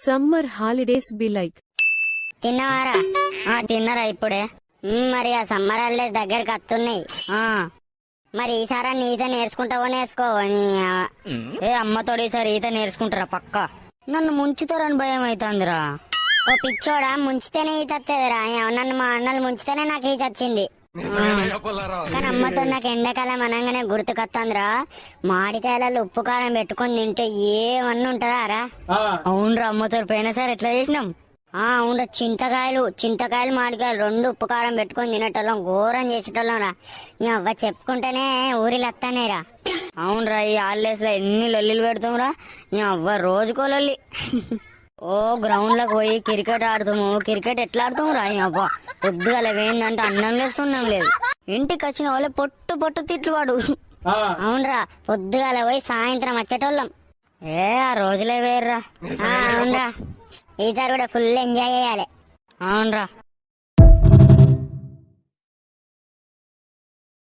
Summer holidays be like. తిన్నవారా? తిన్నరా ఇప్పుడే. మరి ఆ సమ్మర్ హాలిడేస్ దగ్గరికి వస్తున్నాయి. మరి ఈసారి ఈత నేర్చుకుంటావో నేర్చుకోవో? ఏ అమ్మతోడు ఈసారి ఈత నేర్చుకుంటారా పక్క? నన్ను ముంచుతారని భయం అవుతుందిరా. ఓ పిచ్చోడా, ముంచితేనే ఈత వస్తుందిరా. నన్ను మా అన్నలు ముంచితేనే నాకు ఈత వచ్చింది. కానీ అమ్మతో నాకు ఎండాకాలం అనగానే గుర్తుకొస్తుందిరా. మామిడికాయలలో ఉప్పు కారం పెట్టుకుని తింటే ఏమన్నా ఉంటుందా రా? అవునరా, అమ్మతో పోయినా సరే ఎట్లా చేసినాం. అవునరా, చింతకాయలు మామిడికాయలు రెండు ఉప్పు కారం పెట్టుకుని తినేటోళ్ళం, ఘోరం చేసేటోళ్ళం రా. ఈ అవ్వ చెప్పుకుంటేనే ఊరిలో వస్తానేరా. అవునరా, ఈ హాలిడేస్ లో ఎన్ని లొల్లిలు పెడతాం రా. ఈ అవ్వ రోజుకో లొల్లి. ఓ గ్రౌండ్ లకు పోయి క్రికెట్ ఆడుతాము. క్రికెట్ ఎట్లా ఆడుతాము రా? అబ్బా పొద్దుగల వేయిందంటే అన్నం లేదు సున్నం లేదు. ఇంటికి వచ్చిన వాళ్ళే పొట్టు తిట్లు వాడు. అవునరా, పొద్దుగాల పోయి సాయంత్రం వచ్చేటోళ్ళం. ఆ రోజులే వేర్రా. అవునరా, ఈసారి కూడా ఫుల్ ఎంజాయ్ చేయాలి. అవునరా.